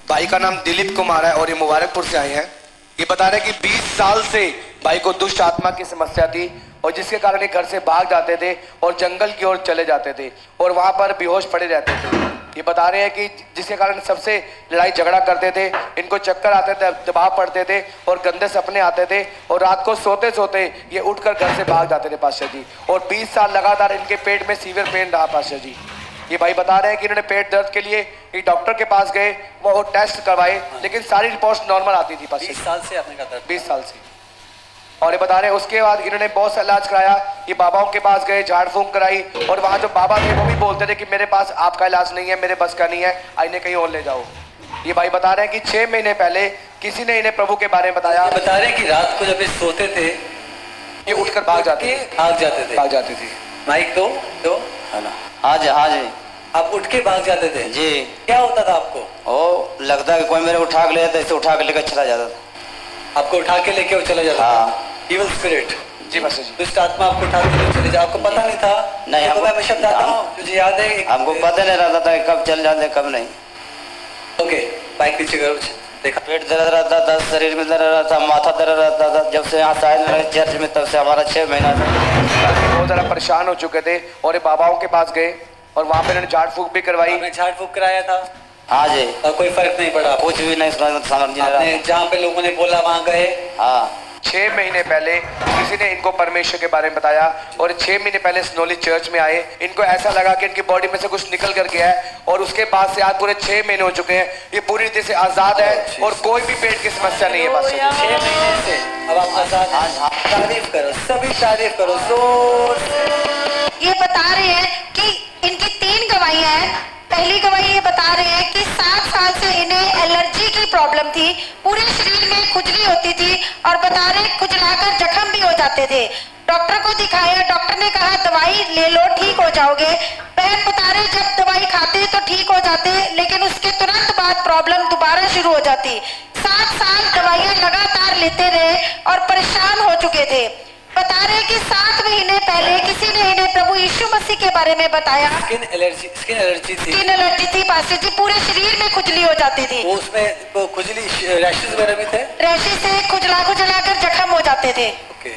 भाई का नाम दिलीप कुमार है और ये मुबारकपुर से आए हैं। ये बता रहे हैं कि 20 साल से भाई को दुष्ट आत्मा की समस्या थी और जिसके कारण ये घर से भाग जाते थे और जंगल की ओर चले जाते थे और वहां पर बेहोश पड़े रहते थे। ये बता रहे हैं कि जिसके कारण सबसे लड़ाई झगड़ा करते थे, इनको चक्कर आते थे, दबाव पड़ते थे और गंदे सपने आते थे और रात को सोते सोते ये उठकर घर से भाग जाते थे पास्टर जी। और 20 साल लगातार इनके पेट में सीवियर पेन रहा पास्टर जी। ये भाई बता रहे हैं कि इन्होंने पेट दर्द के लिए एक डॉक्टर के पास गए, वो टेस्ट करवाए, लेकिन सारी रिपोर्ट्स नॉर्मल आती थी पास्टर। 20 साल से आपने कहा दर्द? 20 साल से। और ये बता रहे हैं उसके बाद इन्होंने बहुत सा इलाज कराया, ये बाबाओं के पास गए, झाड़ फूंक कराई और वहाँ जो बाबा थे वो भी बोलते थे कि मेरे पास आपका इलाज नहीं है, मेरे बस का नहीं है, इन्हें कहीं और ले जाओ। ये भाई बता रहे हैं कि 6 महीने पहले किसी ने इन्हें प्रभु के बारे में बताया। बता रहे हैं कि रात को जब ये सोते थे ये उठकर भाग जाते थे। माइक दो हाँ जी हाँ जी। आप उठ के भाग जाते थे जी। क्या होता था आपको? ओ लगता है कि कोई मेरे को उठा के ले जाता, इसे उठा के लेकर चला जाता था। आपको उठा के लेके वो चला जाता हाँ। था? इविल स्पिरिट, जी बस जी। दुष्ट आत्मा आपको उठा के चले जाए, आपको पता नहीं था? नहीं, तो मैं हमेशा बताता हूँ, मुझे याद है हमको पता नहीं रहता था कि कब चल जाते कब नहीं। ओके, बाइक पीछे करो। देखा पेट दर्द रहता था, शरीर में दर्द रहता था, माथा दर्द रहता था। जब से यहाँ शायद में चर्च में तब से हमारा 6 महीना से बहुत ज़्यादा परेशान हो चुके थे और ये बाबाओं के पास गए और वहाँ पे इन्होंने झाड़ फूंक भी करवाई। आपने झाड़ फूंक कराया था? हाँ जी। और कोई फर्क नहीं पड़ा? कुछ भी नहीं समझ आपने जहाँ पे लोगों ने बोला वहाँ गए? हाँ। 6 महीने पहले किसी ने इनको परमेश्वर के बारे में बताया और 6 महीने पहले स्नोली चर्च में आए। इनको ऐसा लगा कि इनकी बॉडी में से कुछ निकल कर गया है और उसके बाद से आज पूरे 6 महीने हो चुके हैं। ये पूरी रीति से आजाद है और कोई भी पेट की समस्या नहीं है। बस 6 महीने से अब आप आजाद हैं। तारीफ करो, सभी तारीफ करो जोर से। ये बता रहे हैं कि इनकी 3 गवाहियां हैं। पहली गवाही ये बता रहे हैं कि 7 साल से इन्हें एलर्जी की प्रॉब्लम थी, पूरे शरीर में खुजली होती थी और बता रहे खुजलाकर जख्म भी हो जाते थे। डॉक्टर को दिखाया, डॉक्टर ने कहा दवाई ले लो ठीक हो जाओगे। बहन बता रहे जब दवाई खाते तो ठीक हो जाते, लेकिन उसके तुरंत बाद प्रॉब्लम दोबारा शुरू हो जाती। 7 साल दवाइयां लगातार लेते रहे और परेशान हो चुके थे। बता रहे कि 7 महीने पहले किसी ने इन्हें प्रभु यीशु मसीह के बारे में बताया। स्किन एलर्जी थी? स्किन एलर्जी थी पास्टर जी, पूरे शरीर में खुजली हो जाती थी। वो उसमें वो खुजली रैशेस वगैरह भी थे? रैशेस से खुजला कर जख्म हो जाते थे। ओके,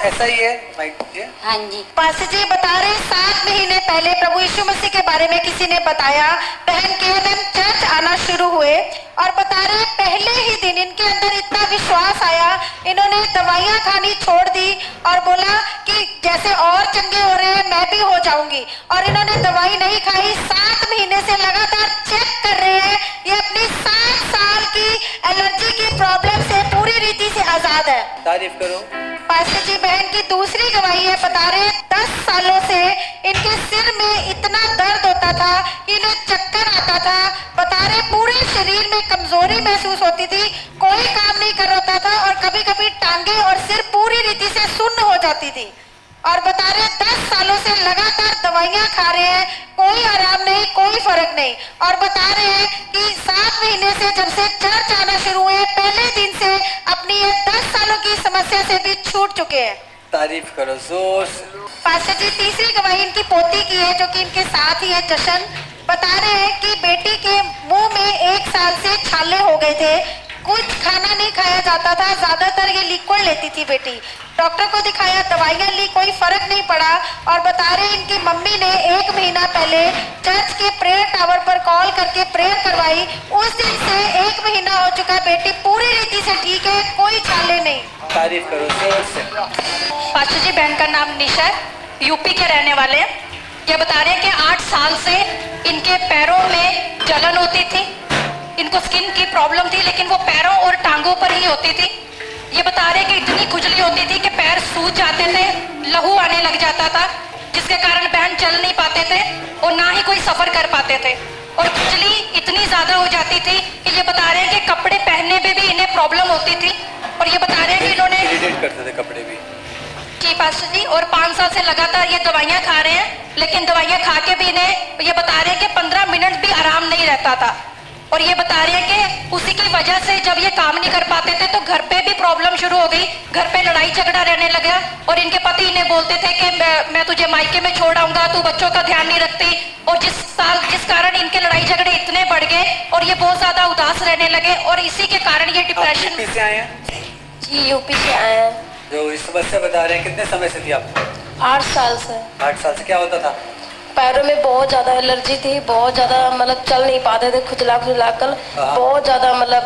ऐसा ही है माइक जी? हाँ जी। पास्टर जी बता रहे 7 महीने पहले प्रभु यीशु मसीह के बारे में किसी ने बताया। बहन के चर्च आना शुरू हुए और बता रहे पहले ही दिन इनके अंदर इतना विश्वास आया, इन्होंने दवाइयां खानी छोड़ दी और बोला कि जैसे और चंगे हो रहे हैं मैं भी हो जाऊंगी। और इन्होंने दवाई नहीं खाई, 7 महीने से लगातार चेक कर रहे हैं। ये अपनी 7 साल की एलर्जी की प्रॉब्लम से पूरी रीति से आजाद है। तारीफ करो। पास्टर जी बहन की दूसरी गवाही है, बता रहे 10 सालों से इनके सिर में इतना दर्द होता था, इन्हें चक्कर आता था। बता रहे पूरे शरीर में कमजोरी महसूस होती थी, कोई काम नहीं कर होता था और कभी कभी टांगे और सिर पूरी रीति से सुन्न हो जाती थी। और बता रहे 10 सालों से लगातार दवाइयां खा रहे हैं, कोई आराम नहीं, कोई फर्क नहीं। और बता रहे हैं कि 7 महीने से जब से चर्च आना शुरू हुए पहले दिन से अपनी ये 10 सालों की समस्या से भी छूट चुके हैं। तारीफ करो जोर से। पास्टर जी तीसरी गवाही इनकी पोती की है जो कि इनके साथ ही है, जशन। बता रहे हैं कि बेटी के मुंह में 1 साल से छाले हो गए थे, कुछ खाना नहीं खाया जाता था, ज्यादातर ये लिक्विड लेती थी बेटी। डॉक्टर को दिखाया, दवाइयां ली, कोई फर्क नहीं पड़ा। और बता रहे इनकी मम्मी ने 1 महीना पहले चर्च के प्रेयर टावर पर कॉल करके प्रेयर करवाई। उस दिन से 1 महीना हो चुका, बेटी पूरी रीति से ठीक है, कोई छाले नहीं। तारीफ करो जोर से। पास्टर जी बहन का नाम निशा है, यूपी के रहने वाले हैं। ये बता रहे हैं कि 8 साल से इनके पैरों में जलन होती थी, इनको स्किन की प्रॉब्लम थी, लेकिन वो पैरों और टांगों पर ही होती थी। ये बता रहे कि इतनी खुजली होती थी कि पैर सूज जाते थे, लहू आने लग जाता था, जिसके कारण बहन चल नहीं पाते थे और ना ही कोई सफर कर पाते थे। और खुजली इतनी ज्यादा हो जाती थी कि ये बता रहे हैं कि कपड़े पहनने में भी इन्हें प्रॉब्लम होती थी। और ये बता रहे हैं कि इन्होंने इरिटेट करते थे कपड़े भी। जी पास्टर जी, और 5 साल से लगातार ये दवाइयां खा रहे हैं, लेकिन दवाइयां खा के भी इन्हें ये बता रहे हैं कि 15 मिनट भी आराम नहीं रहता था। और ये बता रहे हैं कि उसी की वजह से जब ये काम नहीं कर पाते थे तो घर पे भी प्रॉब्लम शुरू हो गई, घर पे लड़ाई झगड़ा रहने लगा और इनके पति इन्हें बोलते थे कि मैं तुझे मायके में छोड़ आऊंगा, तू बच्चों का ध्यान नहीं रखती। और जिस कारण इनके लड़ाई झगड़े इतने बढ़ गए और ये बहुत ज्यादा उदास रहने लगे और इसी के कारण ये आप डिप्रेशन। यूपी से आए हैं? जी यूपी से आए हैं। जो इस समस्या बता रहे हैं कितने समय से थी आपको? 8 साल से 8 साल से क्या होता था? पैरों में बहुत ज्यादा एलर्जी थी, बहुत ज्यादा मतलब चल नहीं पाते थे, खुजला कर हाँ। बहुत ज्यादा मतलब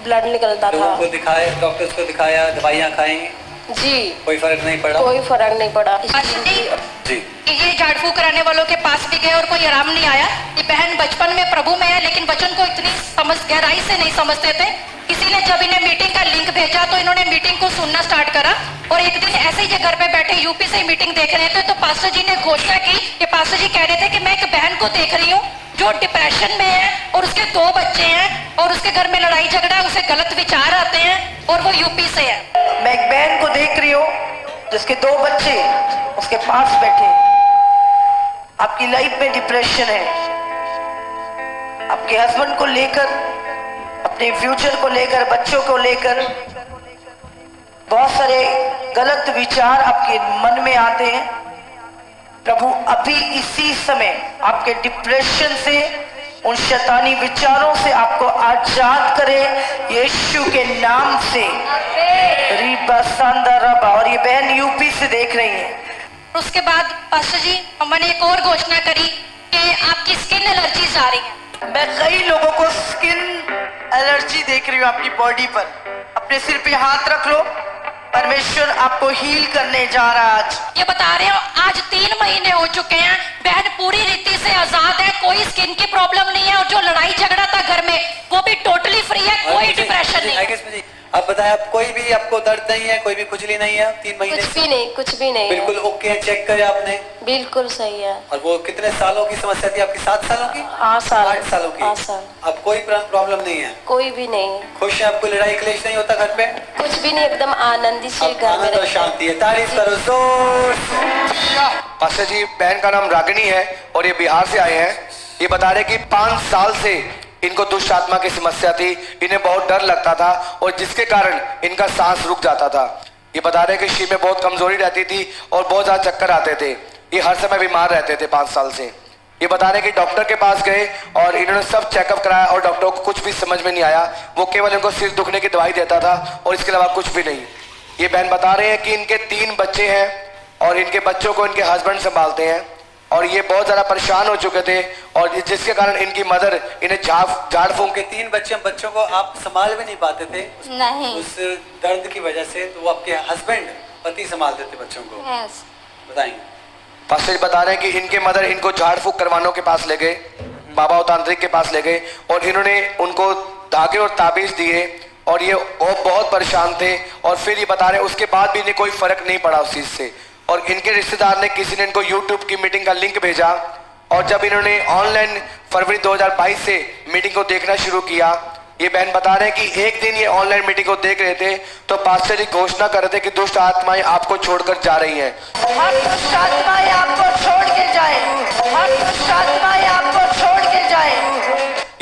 ब्लड निकलता था। लोगों को दिखाए, डॉक्टर्स को दिखाया, दवाइयाँ खाई, जी कोई फर्क नहीं पड़ा? कोई फर्क नहीं पड़ा। जी कि ये झाड़ फूक कराने वालों के पास भी गए और कोई आराम नहीं आया। ये बहन बचपन में प्रभु में है लेकिन वचन को इतनी गहराई से नहीं समझते थे। किसी ने जब इन्हें मीटिंग का लिंक भेजा तो इन्होंने मीटिंग को सुनना स्टार्ट करा और एक दिन ऐसे ही घर पे बैठे यूपी से मीटिंग देख रहे थे तो पास्टर जी ने घोषणा की कि पास्टर जी कह रहे थे कि मैं एक बहन को देख रही हूँ जो डिप्रेशन में है और उसके 2 बच्चे हैं और उसके घर में लड़ाई झगड़ा, उसे गलत विचार आते हैं और वो यूपी से है। मैं एक बहन को देख रही हूँ जिसके 2 बच्चे उसके पास बैठे। आपकी लाइफ में डिप्रेशन है, आपके हस्बैंड को लेकर, अपने फ्यूचर को लेकर, बच्चों को लेकर बहुत सारे गलत विचार आपके मन में आते हैं। प्रभु अभी इसी समय आपके डिप्रेशन से, उन शैतानी विचारों से आपको आजाद करे यीशु के नाम से। रीबा सांदा रबा। और ये बहन यूपी से देख रही है। उसके बाद पास्टर जी हमने एक और घोषणा करी कि आपकी स्किन एलर्जीज आ रही है। मैं कई लोगों को स्किन एलर्जी देख रही हूँ आपकी बॉडी पर। अपने सिर पे हाथ रख लो, परमेश्वर आपको हील करने जा रहा है आज। ये बता रहे हैं आज 3 महीने हो चुके हैं, बहन पूरी रीति से आजाद है, कोई स्किन की प्रॉब्लम नहीं है और जो लड़ाई झगड़ा था घर में वो भी टोटली फ्री है, कोई डिप्रेशन नहीं है। आप बताएं, आप कोई भी आपको दर्द नहीं है, कोई भी खुजली नहीं है 3 महीने कुछ से? भी नहीं, कुछ भी नहीं। बिल्कुल ओके है, चेक करे आपने? बिल्कुल सही है। और वो कितने सालों की समस्या थी आपकी? 7 सालों की? 8 साल 8 सालों की। 8 साल अब कोई प्रॉब्लम नहीं है? कोई भी नहीं, खुश है, आपको लड़ाई क्लेश नहीं होता घर पे? कुछ भी नहीं, एकदम आनंदी से अब घर में आनंद और रहते हैं। शांति है। तारीफ करो जोर से। पास्टर जी बहन का नाम रागिनी है और ये बिहार से आए हैं। ये बता रहे कि 5 साल से इनको दुष्ट आत्मा की समस्या थी, इन्हें बहुत डर लगता था और जिसके कारण इनका सांस रुक जाता था। ये बता रहे कि शरीर में बहुत कमजोरी रहती थी और बहुत ज्यादा चक्कर आते थे। ये हर समय बीमार रहते थे 5 साल से। ये बता रहे कि डॉक्टर के पास गए और इन्होंने सब चेकअप कराया और डॉक्टर को कुछ भी समझ में नहीं आया। वो केवल इनको सिर दुखने की दवाई देता था और इसके अलावा कुछ भी नहीं। ये बहन बता रहे हैं कि इनके 3 बच्चे हैं और इनके बच्चों को इनके हस्बैंड संभालते हैं और ये बहुत ज्यादा परेशान हो चुके थे और जिसके कारण इनकी मदर इन्हें झाड़ फूंक के 3 बच्चों को आप संभाल भी नहीं पाते थे नहीं। उस दर्द की वजह से, तो वो आपके हस्बैंड पति संभालते थे बच्चों को? बताएंगे। पास्टर जी बता रहे हैं कि इनके मदर इनको झाड़ फूक करवानों के पास ले गए, बाबा तांत्रिक के पास ले गए और इन्होंने उनको धागे और ताबीज दिए और ये बहुत परेशान थे। और फिर ये बता रहे हैं उसके बाद भी इन्हें कोई फर्क नहीं पड़ा उस चीज से। और इनके रिश्तेदार ने, किसी ने इनको यूट्यूब की मीटिंग का लिंक भेजा और जब इन्होंने ऑनलाइन फरवरी 2022 से मीटिंग को देखना शुरू किया, ये बहन बता रहे हैं कि एक दिन ये ऑनलाइन मीटिंग को देख रहे थे तो पास्टर जी घोषणा कर रहे थे कि दुष्ट आत्माएं आपको छोड़कर जा रही हैं। हर दुष्ट आत्माएं आपको छोड़ के जाए, हर दुष्ट आत्माएं आपको छोड़ के जाए।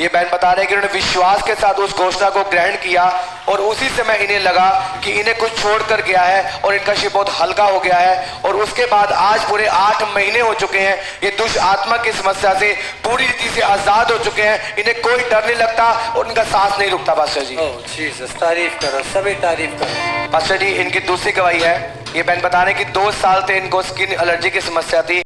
ये बहन बता रहे हैं कि उन्होंने विश्वास के साथ उस घोषणा को ग्रहण किया और उसी समय इन्हें लगा कि इन्हें कुछ छोड़ कर गया है और इनका शरीर बहुत हल्का हो गया है। और उसके बाद आज पूरे 8 महीने हो चुके हैं, ये दुष्ट आत्मा की समस्या से पूरी रीति से आजाद हो चुके हैं। इन्हें कोई डर नहीं लगता और इनका सांस नहीं रुकता। पास्टर जी, ओह जीसस, तारीफ करो, सभी तारीफ करो। पास्टर जी इनकी दूसरी गवाही है। ये बहन बता रहे हैं कि 2 साल से इनको स्किन एलर्जी की समस्या थी।